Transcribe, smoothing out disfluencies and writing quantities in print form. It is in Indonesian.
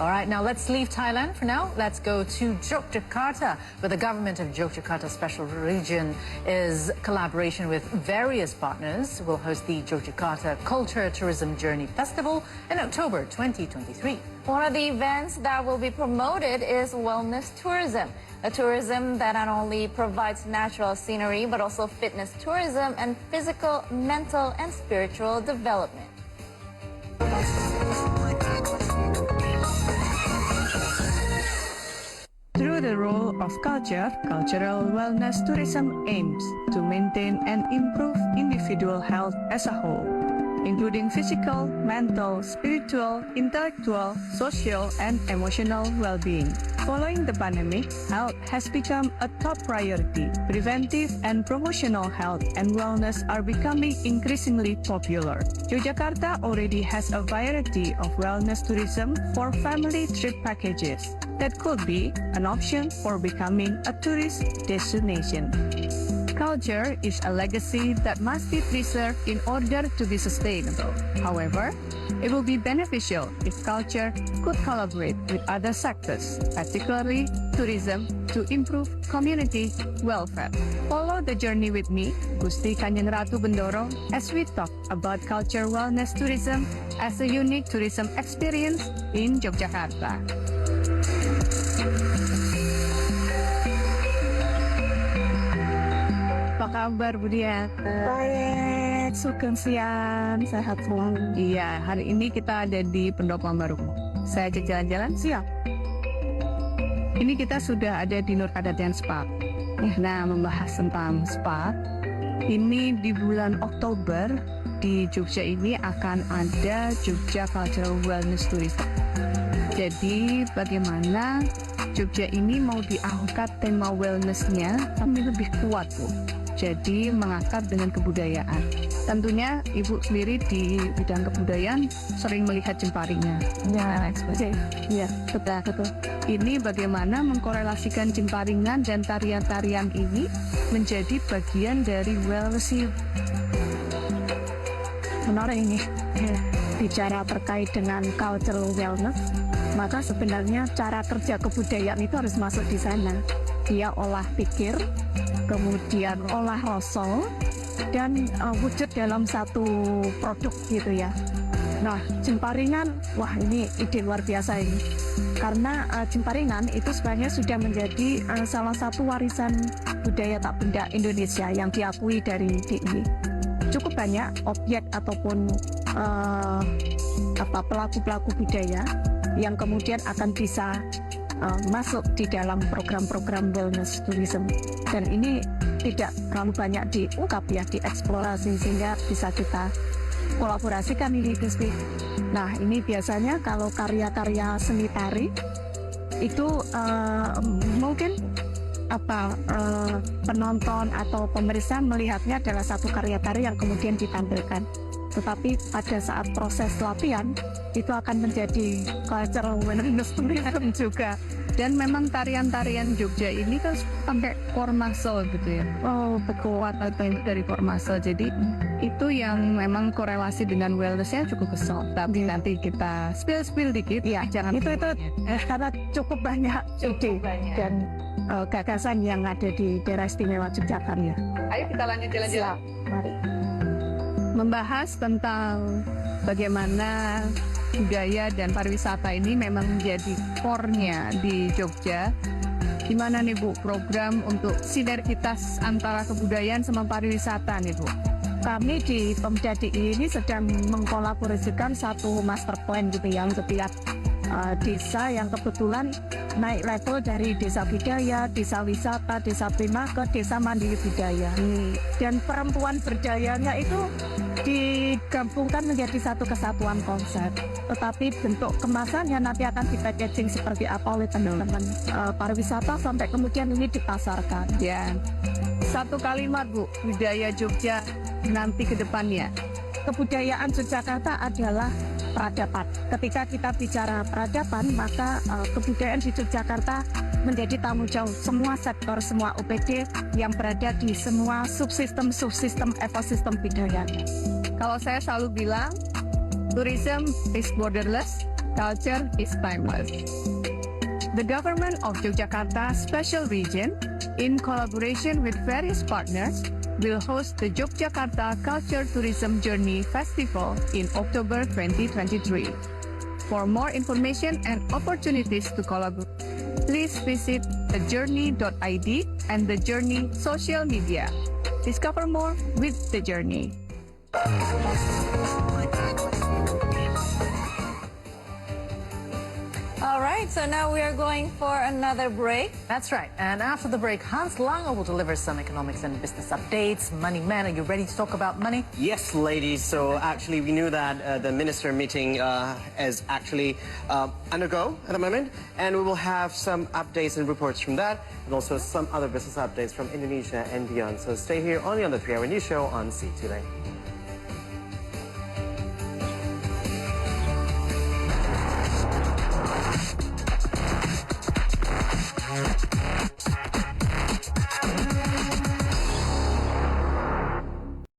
All right, now let's leave Thailand for now. Let's go to Yogyakarta, where the government of Yogyakarta Special Region is collaboration with various partners will host the Yogyakarta Culture Tourism Journey Festival in October 2023. One of the events that will be promoted is wellness tourism, a tourism that not only provides natural scenery, but also fitness tourism and physical, mental, and spiritual development. Through the role of culture, cultural wellness tourism aims to maintain and improve individual health as a whole, including physical, mental, spiritual, intellectual, social, and emotional well-being. Following the pandemic, health has become a top priority. Preventive and promotional health and wellness are becoming increasingly popular. Yogyakarta already has a variety of wellness tourism for family trip packages that could be an option for becoming a tourist destination. Culture is a legacy that must be preserved in order to be sustainable. However, it will be beneficial if culture could collaborate with other sectors, particularly tourism, to improve community welfare. Follow the journey with me, Gusti Kanjeng Ratu Bendoro, as we talk about culture wellness tourism as a unique tourism experience in Yogyakarta. Apa kabar Budian? Baik, sugeng siang, sehat selalu. Iya, hari ini kita ada di Pendopo Ambaruk. Saya ajak jalan-jalan, siap? Ini kita sudah ada di Nur Kadatian Spa. Nah, membahas tentang spa. Ini di bulan Oktober di Jogja ini akan ada Jogja Cultural Wellness Tourism. Jadi, bagaimana Jogja ini mau diangkat tema wellness-nya tapi lebih kuat, Bu. Jadi mengakar dengan kebudayaan. Tentunya Ibu sendiri di bidang kebudayaan sering melihat jemparingnya. Ya, ekspresi. Ya, betul. Ini bagaimana mengkorelasikan jemparingan dan tarian-tarian ini menjadi bagian dari wellness. Menarik ini. Ya. Bicara terkait dengan cultural wellness, maka sebenarnya cara kerja kebudayaan itu harus masuk di sana. Dia olah pikir, kemudian olah rasa, dan wujud dalam satu produk gitu ya. Nah, jemparingan, wah ini ide luar biasa ini. Karena jemparingan itu sebenarnya sudah menjadi salah satu warisan budaya tak benda Indonesia yang diakui dari DIY. Cukup banyak objek ataupun pelaku-pelaku budaya yang kemudian akan bisa masuk di dalam program-program wellness tourism, dan ini tidak terlalu banyak diungkap ya, dieksplorasi, sehingga bisa kita kolaborasikan ini Gusti. Nah, ini biasanya kalau karya-karya seni tari itu mungkin penonton atau pemirsa melihatnya adalah satu karya tari yang kemudian ditampilkan. Tetapi pada saat proses latihan itu akan menjadi cultural wellness tourism juga. Dan memang tarian-tarian Jogja ini kan pakai core muscle gitu ya. Oh, berkuat atau dari core muscle. Jadi itu yang memang korelasi dengan wellness-nya cukup besar. Tapi nanti kita spill dikit. Ya, jangan itu karena cukup banyak ide dan gagasan yang ada di daerah istimewa Yogyakarta. Ayo kita lanjut jalan-jalan. Mari. Membahas tentang bagaimana budaya dan pariwisata ini memang menjadi core-nya di Jogja. Gimana nih Bu, program untuk sinergitas antara kebudayaan sama pariwisata nih Bu? Kami di Pemda DIY ini sedang mengkolaborasikan satu master plan gitu yang setiap desa yang kebetulan naik level dari desa budaya, desa wisata, desa prima ke desa mandiri budaya. Dan perempuan berdayanya itu digabungkan menjadi satu kesatuan konsep. Tetapi bentuk kemasannya nanti akan di-packaging seperti apa oleh teman-teman pariwisata sampai kemudian ini dipasarkan. Ya, satu kalimat Bu, budaya Jogja nanti ke depannya. Kebudayaan Yogyakarta adalah peradaban. Ketika kita bicara peradaban, maka kebudayaan di Yogyakarta menjadi tanggung jawab semua sektor, semua OPD yang berada di semua subsistem ekosistem budaya. Kalau saya selalu bilang, tourism is borderless culture is timeless. The Government of Yogyakarta Special Region, in collaboration with various partners, will host the Yogyakarta Culture Tourism Journey Festival in October 2023. For more information and opportunities to collaborate, please visit thejourney.id and The Journey social media. Discover more with The Journey. All right, so now we are going for another break. That's right. And after the break, Hans Lange will deliver some economics and business updates. Money Man, are you ready to talk about money? Yes, ladies. So actually, we knew that the minister meeting is actually undergo at the moment, and we will have some updates and reports from that, and also some other business updates from Indonesia and beyond. So stay here only on the 3 Hour News Show on C2 Lane.